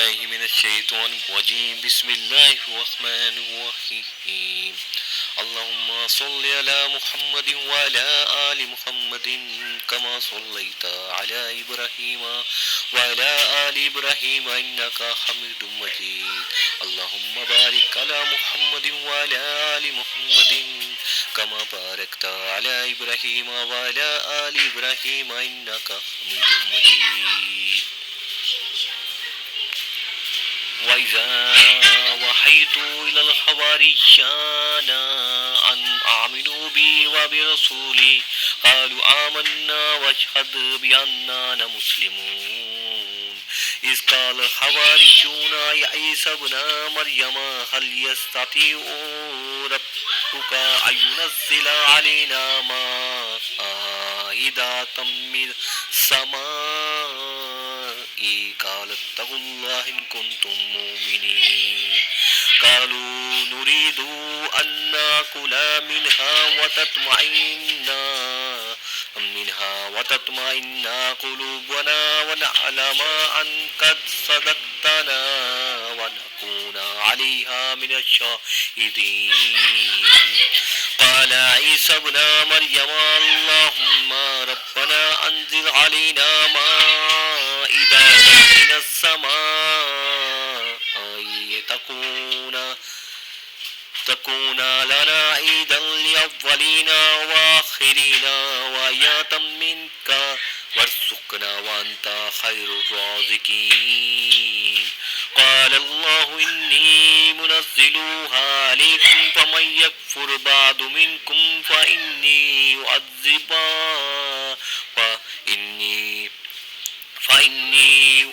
بالله من الشيطان الرجيم بسم الله الرحمن الرحيم اللهم صل على محمد وعلى آل محمد كما صليت على إبراهيم وعلى آل إبراهيم إنك حميد مجيد اللهم بارك على محمد وعلى آل محمد كما باركت على إبراهيم وعلى آل إبراهيم إنك حميد مجيد وَإِذَا وَحَيْتُ إِلَى الْحَوَارِيِّينَ أَنْ آمِنُوا بِي وَبِرَسُولِي قَالُوا آمَنَّا وَاشْهَدْ بِأَنَّنَا مُسْلِمُونَ إِذْ قَالَ الْحَوَارِيُّونَ يَا عِيسَى ابْنَ مَرْيَمَ هَلْ يَسْتَطِيعُ رَبُّكَ أَن يُنَزِّلَ عَلَيْنَا مَائِدَةً مِّنَ السَّمَاءِ قال اتقوا الله إن كنتم مؤمنين قالوا نريد أن نأكل منها وتطمئن قلوبنا ونعلم أن قد صدقتنا ونكون عليها من الشاهدين قال عيسى ابن مريم اللهم ربنا أنزل علينا مائدة من السماء تكون لنا عيدا لأولنا وآخرنا وآية منك وارزقنا وأنت خير الرازقين قال الله إني منزلها عليكم فمن يكفر بعد منكم فإني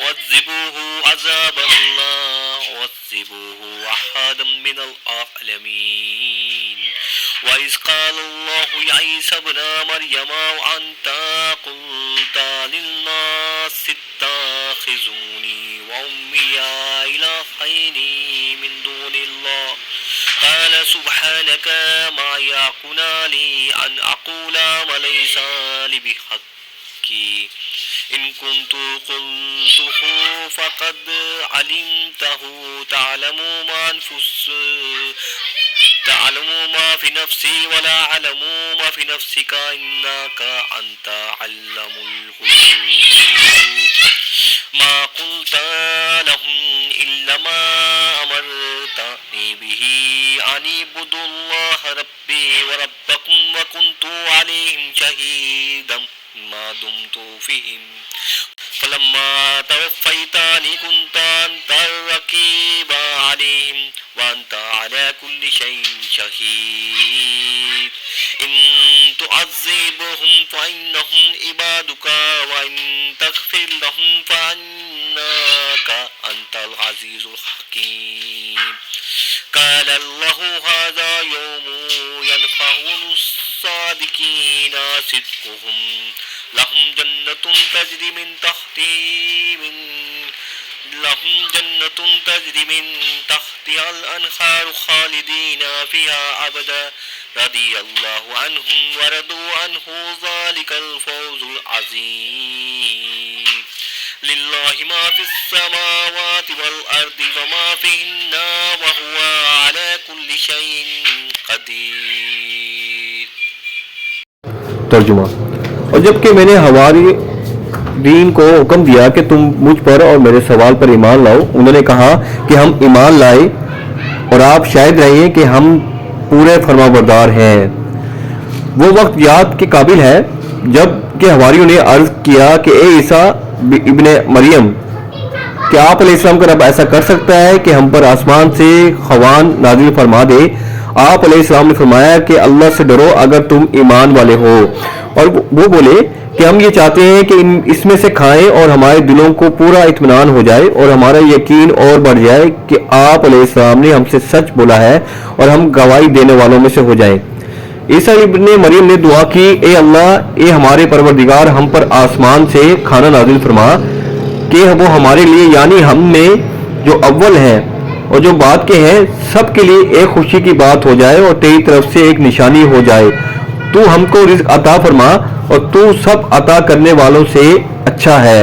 أعذبه عذابا لا أعذبه أحدا من العالمين وإذ قال الله يا عيسى ابن مريم وأنت قلت للناس اتخذوني وأمي إلهين من دون الله قال سبحانك ما يكون لي أن أقول ما ليس لي بحق إن كنت قلته فقد علمته تعلم ما في نفسي ولا أعلم ما في نفسك إنك أنت علام الغيوب ما قلت لهم إلا ما أمرتني به أن اعبدوا الله ربي وربكم وكنت عليهم شهيدا ما دمت فيهم فلما توفيتني كنت أنت الرقيب عليهم وأنت على كل شيء شهيد إن تعذبهم فإنهم عبادك وإن تغفر لهم فإنك أنت العزيز الحكيم قال الله هذا يوم ينفع الصادقين صدقهم لهم جنة تجري من تحتها الأنهار خالدين فيها أبدا رضي الله عنهم ورضوا عنه ذلك الفوز العظيم لله ما في السماوات والأرض وما فيهن وهو على كل شيء قدير. ترجمہ. اور جبکہ میں نے حواری دین کو حکم دیا کہ تم مجھ پر اور میرے سوال پر ایمان لاؤ، انہوں نے کہا کہ ہم ایمان لائے اور آپ شاہد رہیے کہ ہم پورے فرما بردار ہیں. وہ وقت یاد کے قابل ہے جب کہ حواریوں نے عرض کیا کہ اے عیسیٰ ابن مریم، کیا آپ علیہ السلام کا رب ایسا کر سکتا ہے کہ ہم پر آسمان سے خوان نازل فرما دے؟ آپ علیہ السلام نے فرمایا کہ اللہ سے ڈرو اگر تم ایمان والے ہو. اور وہ بولے کہ ہم یہ چاہتے ہیں کہ اس میں سے کھائیں اور ہمارے دلوں کو پورا اطمینان ہو جائے اور ہمارا یقین اور بڑھ جائے کہ آپ علیہ السلام نے ہم سے سچ بولا ہے اور ہم گواہی دینے والوں میں سے ہو جائیں. عیسیٰ ابن مریم نے دعا کی، اے اللہ، اے ہمارے پروردگار، ہم پر آسمان سے کھانا نازل فرما کہ وہ ہمارے لیے یعنی ہم میں جو اول ہیں اور جو بعد کے ہیں سب کے لیے ایک خوشی کی بات ہو جائے اور تیری طرف سے ایک نشانی ہو جائے. تو ہم کو رزق عطا فرما اور تو سب عطا کرنے والوں سے اچھا ہے.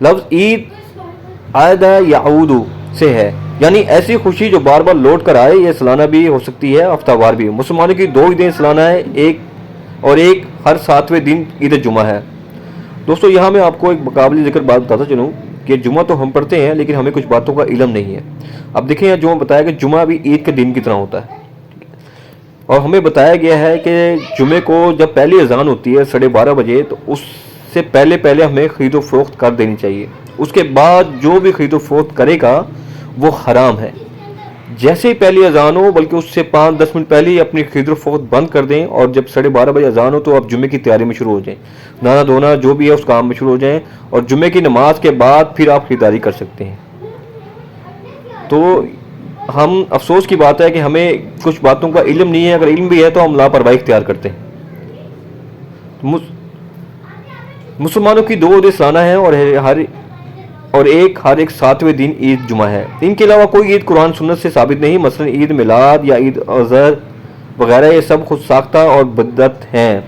لفظ عید عائدہ یعود سے ہے، یعنی ایسی خوشی جو بار بار لوٹ کر آئے۔ یہ سالانہ بھی ہو سکتی ہے، ہفتہ وار بھی۔ مسلمانوں کی 2 عیدیں سالانہ ہے، ایک ہر 7ویں دن عید جمعہ ہے۔ دوستو یہاں میں آپ کو ایک مقابلی ذکر بات بتاتا چلوں کہ جمعہ تو ہم پڑھتے ہیں لیکن ہمیں کچھ باتوں کا علم نہیں ہے۔ اب دیکھیں یہاں جمعہ بتایا کہ جمعہ بھی عید کے دن کی طرح ہوتا ہے، اور ہمیں بتایا گیا ہے کہ جمعے کو جب پہلی اذان ہوتی ہے 12:30 بجے تو اس سے پہلے ہمیں خرید و فروخت کر دینی چاہیے۔ اس کے بعد جو بھی خرید و فروخت کرے گا وہ حرام ہے۔ جیسے ہی پہلی اذان ہو بلکہ اس سے 5-10 منٹ پہلے ہی اپنی خرید و فروخت بند کر دیں، اور جب 12:30 بجے اذان ہو تو آپ جمعے کی تیاری میں شروع ہو جائیں، نہانا دھونا جو بھی ہے اس کام میں شروع ہو جائیں، اور جمعے کی نماز کے بعد پھر آپ خریداری کر سکتے ہیں۔ تو ہم افسوس کی بات ہے کہ ہمیں کچھ باتوں کا علم نہیں ہے، اگر علم بھی ہے تو ہم لاپرواہی اختیار کرتے ہیں۔ مسلمانوں کی 2 عیدیں سالانہ ہیں اور ایک ہر 7ویں دن عید جمعہ ہے۔ ان کے علاوہ کوئی عید قرآن سنت سے ثابت نہیں، مثلا عید میلاد یا عید اضحیٰ وغیرہ، یہ سب خود ساختہ اور بدعت ہیں،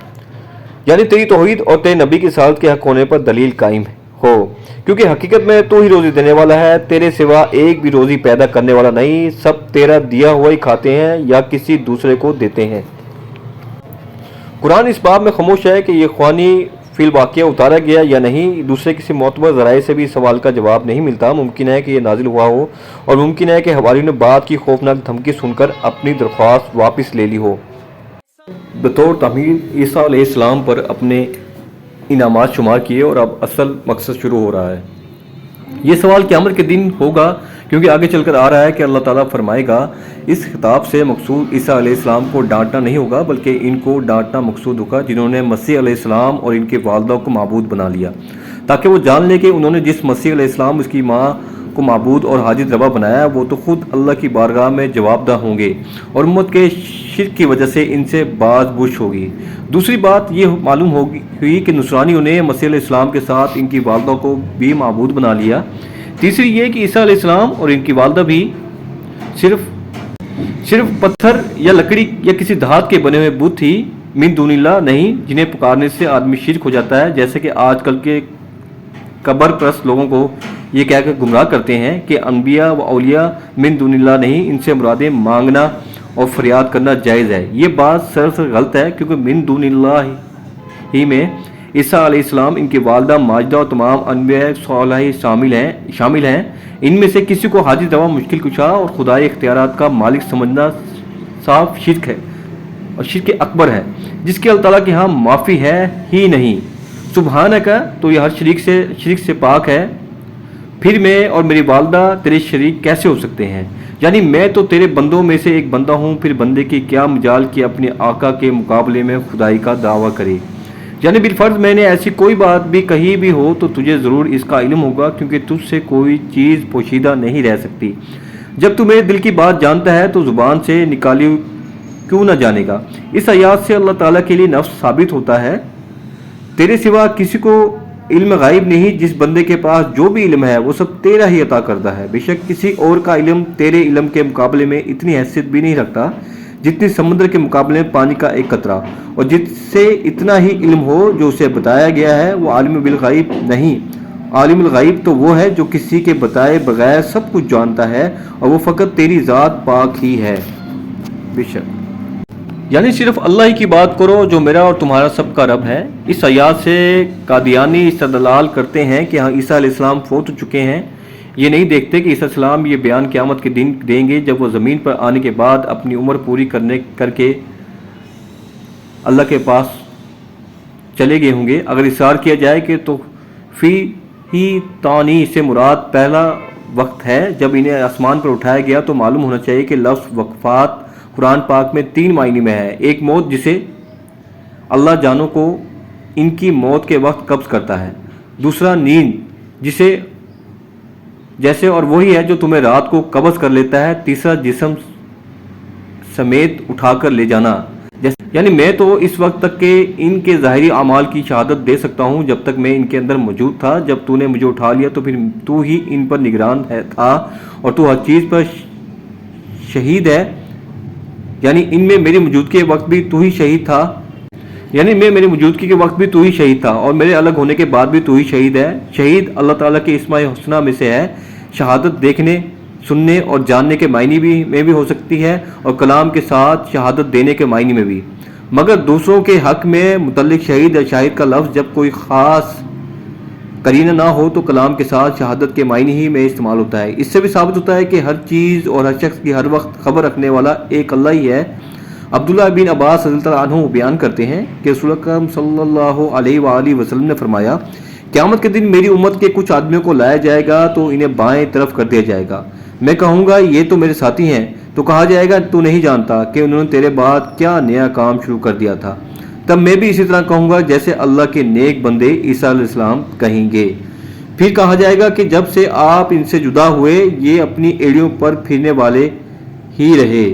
یعنی تیری توحید اور تیرے نبی کی رسالت کے حق ہونے پر دلیل قائم ہو، کیونکہ حقیقت میں تو ہی روزی دینے والا ہے، تیرے سوا ایک بھی روزی پیدا کرنے والا نہیں، سب تیرا دیا ہوا ہی کھاتے ہیں یا کسی دوسرے کو دیتے ہیں۔ قرآن اس باب میں خاموش ہے کہ یہ خوانی فی الواقعہ اتارا گیا یا نہیں، دوسرے کسی معتبر ذرائع سے بھی سوال کا جواب نہیں ملتا۔ ممکن ہے کہ یہ نازل ہوا ہو، اور ممکن ہے کہ حواریوں نے بات کی خوفناک دھمکی سن کر اپنی درخواست واپس لے لی ہو۔ بطور تحمیل عیسیٰ علیہ السلام پر اپنے انعامات شمار کیے، اور اب اصل مقصد شروع ہو رہا ہے۔ یہ سوال قیامت کے دن ہوگا، کیونکہ آگے چل کر آ رہا ہے کہ اللہ تعالیٰ فرمائے گا اس خطاب سے مقصود عیسیٰ علیہ السلام کو ڈانٹنا نہیں ہوگا بلکہ ان کو ڈانٹنا مقصود ہوگا جنہوں نے مسیح علیہ السلام اور ان کے والدہ کو معبود بنا لیا، تاکہ وہ جان لیں کہ انہوں نے جس مسیح علیہ السلام اس کی ماں کو معبود اور حاجت روا بنایا وہ تو خود اللہ کی بارگاہ میں جواب دہ ہوں گے، اور امت کے شرک کی وجہ سے ان سے باز بوش ہوگی۔ دوسری بات یہ معلوم ہوئی کہ نصرانیوں نے مسیح علیہ السلام کے ساتھ ان کی والدہ کو بھی معبود بنا لیا۔ تیسری یہ کہ عیسیٰ علیہ السلام اور ان کی والدہ بھی صرف پتھر یا لکڑی یا کسی دھات کے بنے ہوئے بت ہی من دون اللہ نہیں، جنہیں پکارنے سے آدمی شرک ہو جاتا ہے، جیسے کہ آج کل کے قبر پرست لوگوں کو یہ کہہ کر گمراہ کرتے ہیں کہ انبیاء و اولیاء من دون اللہ نہیں، ان سے مرادیں مانگنا اور فریاد کرنا جائز ہے۔ یہ بات سراسر غلط ہے، کیونکہ من دون اللہ ہی میں عیسیٰ علیہ السلام، ان کی والدہ ماجدہ اور تمام انبیاء صالحین شامل ہیں۔ ان میں سے کسی کو حاجت روا، مشکل کشا اور خدائے اختیارات کا مالک سمجھنا صاف شرک ہے، اور شرک اکبر ہے، جس کے اللہ تعالیٰ کے ہاں معافی ہے ہی نہیں۔ سبحانک، تو یہ ہر شرک سے پاک ہے، پھر میں اور میری والدہ تیرے شریک کیسے ہو سکتے ہیں؟ یعنی میں تو تیرے بندوں میں سے ایک بندہ ہوں، پھر بندے کی کیا مجال کہ اپنے آقا کے مقابلے میں خدائی کا دعویٰ کرے؟ یعنی بالفرض میں نے ایسی کوئی بات بھی کہی بھی ہو تو تجھے ضرور اس کا علم ہوگا، کیونکہ تجھ سے کوئی چیز پوشیدہ نہیں رہ سکتی۔ جب تو میرے دل کی بات جانتا ہے تو زبان سے نکالی کیوں نہ جانے گا؟ اس آیات سے اللہ تعالیٰ کے لیے نفس ثابت ہوتا ہے، تیرے سوا کسی کو علم غائب نہیں، جس بندے کے پاس جو بھی علم ہے وہ سب تیرا ہی عطا کردہ ہے۔ بے شک کسی اور کا علم تیرے علم کے مقابلے میں اتنی حیثیت بھی نہیں رکھتا جتنی سمندر کے مقابلے میں پانی کا ایک قطرہ، اور جس سے اتنا ہی علم ہو جو اسے بتایا گیا ہے، وہ عالم بالغیب نہیں۔ عالم الغیب تو وہ ہے جو کسی کے بتائے بغیر سب کچھ جانتا ہے، اور وہ فقط تیری ذات پاک ہی ہے۔ بے شک یعنی صرف اللہ ہی کی بات کرو جو میرا اور تمہارا سب کا رب ہے۔ اس آیات سے قادیانی استدلال کرتے ہیں کہ ہاں عیسیٰ علیہ السلام فوت ہو چکے ہیں، یہ نہیں دیکھتے کہ عیسیٰ علیہ السلام یہ بیان قیامت کے دن دیں گے جب وہ زمین پر آنے کے بعد اپنی عمر پوری کر کے اللہ کے پاس چلے گئے ہوں گے۔ اگر اصرار کیا جائے کہ تو فی ہی تانی سے مراد پہلا وقت ہے جب انہیں آسمان پر اٹھایا گیا، تو معلوم ہونا چاہیے کہ لفظ وقفات قرآن پاک میں 3 معنی میں ہے۔ ایک موت جسے اللہ جانوں کو ان کی موت کے وقت قبض کرتا ہے، دوسرا نیند جیسے اور وہی ہے جو تمہیں رات کو قبض کر لیتا ہے، تیسرا جسم سمیت اٹھا کر لے جانا، یعنی میں تو اس وقت تک کہ ان کے ظاہری اعمال کی شہادت دے سکتا ہوں جب تک میں ان کے اندر موجود تھا، جب تو نے مجھے اٹھا لیا تو پھر تو ہی ان پر نگران تھا، اور تو ہر چیز پر شہید ہے، یعنی ان میں میری موجودگی کے وقت بھی تو ہی شہید تھا۔ یعنی میں میری موجودگی کے وقت بھی تو ہی شہید تھا اور میرے الگ ہونے کے بعد بھی تو ہی شہید ہے. شہید اللہ تعالیٰ کے اسماء حسنہ میں سے ہے. شہادت دیکھنے سننے اور جاننے کے معنی میں بھی ہو سکتی ہے اور کلام کے ساتھ شہادت دینے کے معنی میں بھی. مگر دوسروں کے حق میں متعلق شہید یا شاہد کا لفظ جب کوئی خاص قرینہ نہ ہو تو کلام کے ساتھ شہادت کے معنی ہی میں استعمال ہوتا ہے. اس سے بھی ثابت ہوتا ہے کہ ہر چیز اور ہر شخص کی ہر وقت خبر رکھنے والا ایک اللہ ہی ہے. عبداللہ بن عباس رضی اللہ عنہ بیان کرتے ہیں کہ رسول اکرم صلی اللہ علیہ وآلہ وسلم نے فرمایا قیامت کے دن میری امت کے کچھ آدمیوں کو لایا جائے گا تو انہیں بائیں طرف کر دیا جائے گا. میں کہوں گا یہ تو میرے ساتھی ہیں تو کہا جائے گا تو نہیں جانتا کہ انہوں نے تیرے بعد کیا نیا کام شروع کر دیا تھا. تب میں بھی اسی طرح کہوں گا جیسے اللہ کے نیک بندے عیسیٰ علیہ السلام کہیں گے. پھر کہا جائے گا کہ جب سے آپ ان سے جدا ہوئے یہ اپنی ایڑیوں پر پھرنے والے ہی رہے.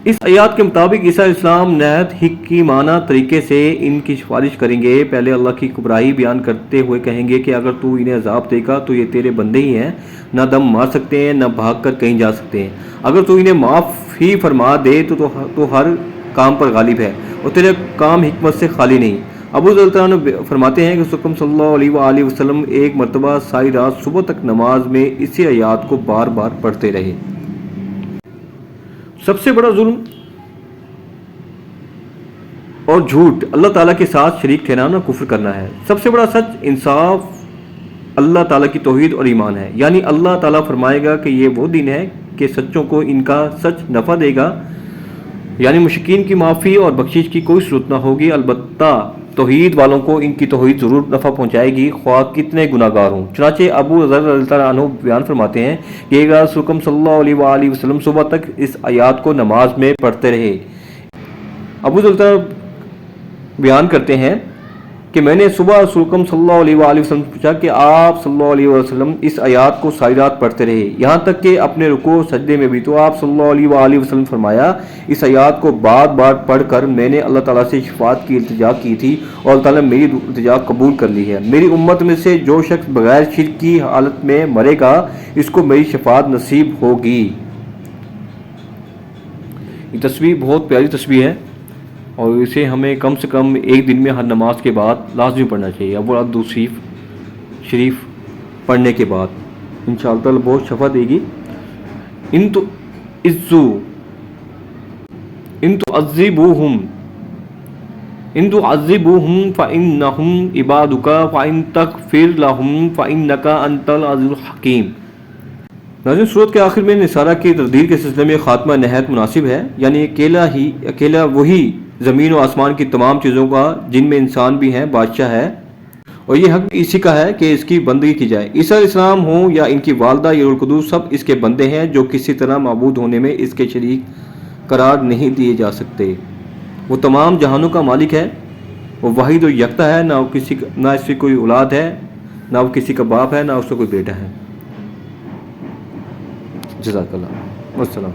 اس آیات کے مطابق عیسیٰ علیہ السلام نہایت حکیمانہ طریقے سے ان کی سفارش کریں گے. پہلے اللہ کی کبرائی بیان کرتے ہوئے کہیں گے کہ اگر تو انہیں عذاب دے گا تو یہ تیرے بندے ہی ہیں, نہ دم مار سکتے ہیں نہ بھاگ کر کہیں جا سکتے ہیں. اگر تو انہیں معاف ہی فرما دے تو ہر کام پر غالب ہے اور تیرے کام حکمت سے خالی نہیں. ابو ذر رضی اللہ عنہ فرماتے ہیں کہ رسول صلی اللہ علیہ وآلہ وسلم ایک مرتبہ ساری رات صبح تک نماز میں اسی آیات کو بار بار پڑھتے رہے. سب سے بڑا ظلم اور جھوٹ اللہ تعالیٰ کے ساتھ شریک ٹھہرانا کفر کرنا ہے. سب سے بڑا سچ انصاف اللہ تعالیٰ کی توحید اور ایمان ہے. یعنی اللہ تعالیٰ فرمائے گا کہ یہ وہ دن ہے کہ سچوں کو ان کا سچ نفع دے گا, یعنی مشرکین کی معافی اور بخشش کی کوئی صورت نہ ہوگی. البتہ توحید والوں کو ان کی توحید ضرور نفع پہنچائے گی خواہ کتنے گناہ گار ہوں. چنانچہ ابو ذر رضی اللہ عنہ بیان فرماتے ہیں کہ ایک رات رسول صلی اللہ علیہ وآلہ وسلم صبح تک اس آیات کو نماز میں پڑھتے رہے. ابو ذر بیان کرتے ہیں کہ میں نے صبح رسول صلی اللہ علیہ وآلہ وسلم سے پوچھا کہ آپ صلی اللہ علیہ وسلم اس آیات کو ساری رات پڑھتے رہے یہاں تک کہ اپنے رکوع سجدے میں بھی, تو آپ صلی اللہ علیہ وآلہ وسلم فرمایا اس آیات کو بار بار پڑھ کر میں نے اللہ تعالیٰ سے شفاعت کی التجا کی تھی اور اللہ تعالیٰ نے میری التجا قبول کر لی ہے. میری امت میں سے جو شخص بغیر شرک کی حالت میں مرے گا اس کو میری شفاعت نصیب ہوگی. یہ تصویر بہت پیاری تصویر ہے اور اسے ہمیں کم سے کم ایک دن میں ہر نماز کے بعد لازمی پڑھنا چاہیے. ابو عبد شریف پڑھنے کے بعد انشاءاللہ تعالی بہت شفا دے گی. ان تعذبوہم فإنہم عبادک وإن تغفر لہم فإنک انت العزیز الحکیم. ناظرین سورت کے آخر میں نصارہ کی تردید کے سلسلے میں خاتمہ نہایت مناسب ہے. یعنی اکیلا وہی زمین و آسمان کی تمام چیزوں کا جن میں انسان بھی ہیں بادشاہ ہے اور یہ حق اسی کا ہے کہ اس کی بندگی کی جائے. عیسیٰ علیہ السلام ہوں یا ان کی والدہ یا روح القدس سب اس کے بندے ہیں جو کسی طرح معبود ہونے میں اس کے شریک قرار نہیں دیے جا سکتے. وہ تمام جہانوں کا مالک ہے, وہ واحد و یکتا ہے, نہ اس کی کوئی اولاد ہے, نہ وہ کسی کا باپ ہے, نہ اس کا کوئی بیٹا ہے. جزاک اللہ. والسلام.